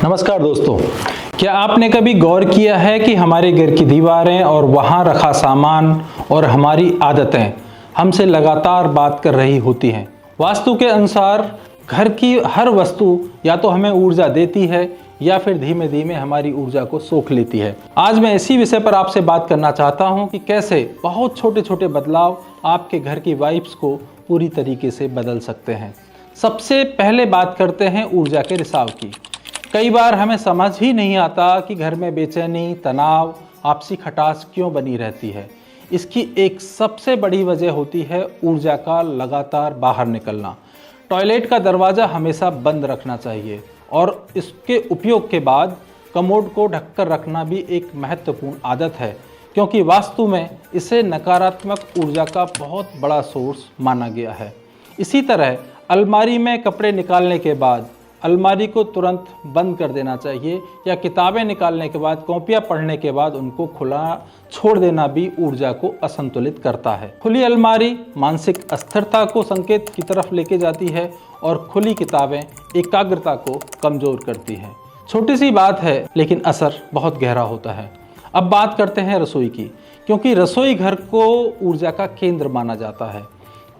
नमस्कार दोस्तों, क्या आपने कभी गौर किया है कि हमारे घर की दीवारें और वहाँ रखा सामान और हमारी आदतें हमसे लगातार बात कर रही होती हैं। वास्तु के अनुसार घर की हर वस्तु या तो हमें ऊर्जा देती है या फिर धीमे धीमे हमारी ऊर्जा को सोख लेती है। आज मैं इसी विषय पर आपसे बात करना चाहता हूँ कि कैसे बहुत छोटे छोटे बदलाव आपके घर की वाइब्स को पूरी तरीके से बदल सकते हैं। सबसे पहले बात करते हैं ऊर्जा के रिसाव की। कई बार हमें समझ ही नहीं आता कि घर में बेचैनी, तनाव, आपसी खटास क्यों बनी रहती है। इसकी एक सबसे बड़ी वजह होती है ऊर्जा का लगातार बाहर निकलना। टॉयलेट का दरवाज़ा हमेशा बंद रखना चाहिए और इसके उपयोग के बाद कमोड को ढककर रखना भी एक महत्वपूर्ण आदत है, क्योंकि वास्तु में इसे नकारात्मक ऊर्जा का बहुत बड़ा सोर्स माना गया है। इसी तरह अलमारी में कपड़े निकालने के बाद अलमारी को तुरंत बंद कर देना चाहिए या किताबें निकालने के बाद, कॉपियाँ पढ़ने के बाद उनको खुला छोड़ देना भी ऊर्जा को असंतुलित करता है। खुली अलमारी मानसिक अस्थिरता को संकेत की तरफ लेके जाती है और खुली किताबें एकाग्रता को कमज़ोर करती हैं। छोटी सी बात है लेकिन असर बहुत गहरा होता है। अब बात करते हैं रसोई की, क्योंकि रसोई घर को ऊर्जा का केंद्र माना जाता है।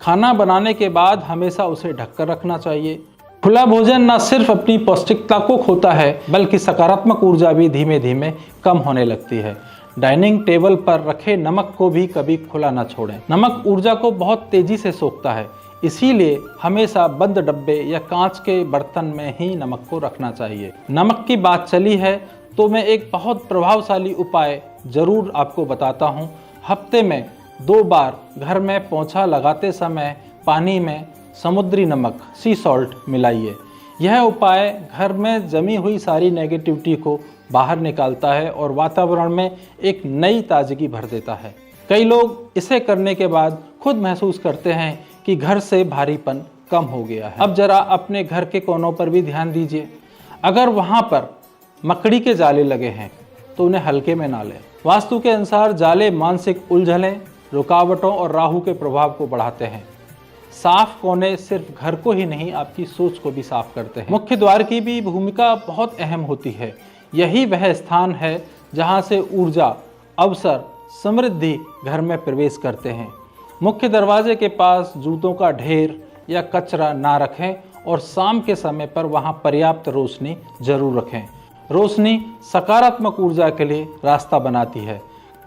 खाना बनाने के बाद हमेशा उसे ढककर रखना चाहिए। खुला भोजन न सिर्फ अपनी पौष्टिकता को खोता है बल्कि सकारात्मक ऊर्जा भी धीमे धीमे कम होने लगती है। डाइनिंग टेबल पर रखे नमक को भी कभी खुला न छोड़ें। नमक ऊर्जा को बहुत तेजी से सोखता है, इसीलिए हमेशा बंद डब्बे या कांच के बर्तन में ही नमक को रखना चाहिए। नमक की बात चली है तो मैं एक बहुत प्रभावशाली उपाय जरूर आपको बताता हूँ। हफ्ते में 2 बार घर में पोंछा लगाते समय पानी में समुद्री नमक, सी सॉल्ट मिलाइए। यह उपाय घर में जमी हुई सारी नेगेटिविटी को बाहर निकालता है और वातावरण में एक नई ताजगी भर देता है। कई लोग इसे करने के बाद खुद महसूस करते हैं कि घर से भारीपन कम हो गया है। अब जरा अपने घर के कोनों पर भी ध्यान दीजिए। अगर वहाँ पर मकड़ी के जाले लगे हैं तो उन्हें हल्के में ना लें। वास्तु के अनुसार जाले मानसिक उलझनें, रुकावटों और राहु के प्रभाव को बढ़ाते हैं। साफ कोने सिर्फ घर को ही नहीं, आपकी सोच को भी साफ करते हैं। मुख्य द्वार की भी भूमिका बहुत अहम होती है। यही वह स्थान है जहां से ऊर्जा, अवसर, समृद्धि घर में प्रवेश करते हैं। मुख्य दरवाजे के पास जूतों का ढेर या कचरा ना रखें और शाम के समय पर वहां पर्याप्त रोशनी जरूर रखें। रोशनी सकारात्मक ऊर्जा के लिए रास्ता बनाती है।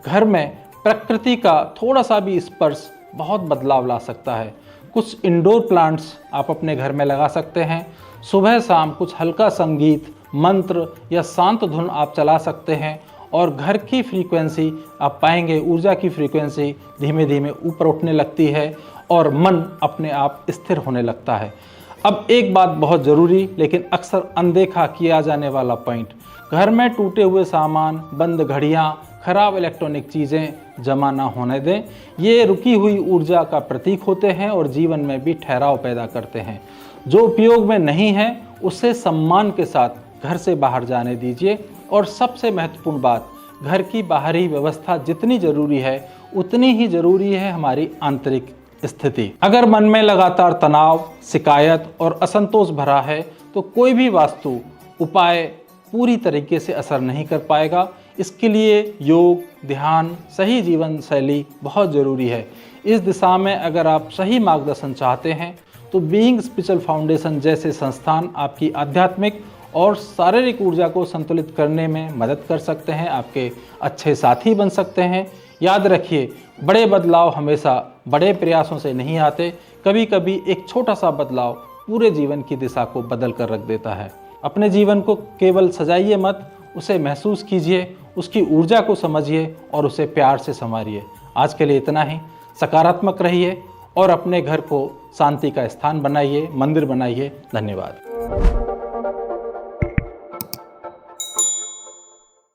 घर में प्रकृति का थोड़ा सा भी स्पर्श बहुत बदलाव ला सकता है। कुछ इंडोर प्लांट्स आप अपने घर में लगा सकते हैं। सुबह शाम कुछ हल्का संगीत, मंत्र या शांत धुन आप चला सकते हैं और घर की फ्रीक्वेंसी आप पाएंगे, ऊर्जा की फ्रीक्वेंसी धीमे धीमे ऊपर उठने लगती है और मन अपने आप स्थिर होने लगता है। अब एक बात बहुत ज़रूरी लेकिन अक्सर अनदेखा किया जाने वाला पॉइंट, घर में टूटे हुए सामान, बंद घड़ियाँ, खराब इलेक्ट्रॉनिक चीज़ें जमा ना होने दें। ये रुकी हुई ऊर्जा का प्रतीक होते हैं और जीवन में भी ठहराव पैदा करते हैं। जो उपयोग में नहीं है उसे सम्मान के साथ घर से बाहर जाने दीजिए। और सबसे महत्वपूर्ण बात, घर की बाहरी व्यवस्था जितनी ज़रूरी है उतनी ही ज़रूरी है हमारी आंतरिक स्थिति। अगर मन में लगातार तनाव, शिकायत और असंतोष भरा है तो कोई भी वास्तु उपाय पूरी तरीके से असर नहीं कर पाएगा। इसके लिए योग, ध्यान, सही जीवन शैली बहुत ज़रूरी है। इस दिशा में अगर आप सही मार्गदर्शन चाहते हैं तो बीइंग स्पिरिचुअल फाउंडेशन जैसे संस्थान आपकी आध्यात्मिक और शारीरिक ऊर्जा को संतुलित करने में मदद कर सकते हैं, आपके अच्छे साथी बन सकते हैं। याद रखिए, बड़े बदलाव हमेशा बड़े प्रयासों से नहीं आते। कभी कभी एक छोटा सा बदलाव पूरे जीवन की दिशा को बदल कर रख देता है। अपने जीवन को केवल सजाइए मत, उसे महसूस कीजिए, उसकी ऊर्जा को समझिए और उसे प्यार से संवारिए। आज के लिए इतना ही। सकारात्मक रहिए और अपने घर को शांति का स्थान बनाइए, मंदिर बनाइए। धन्यवाद।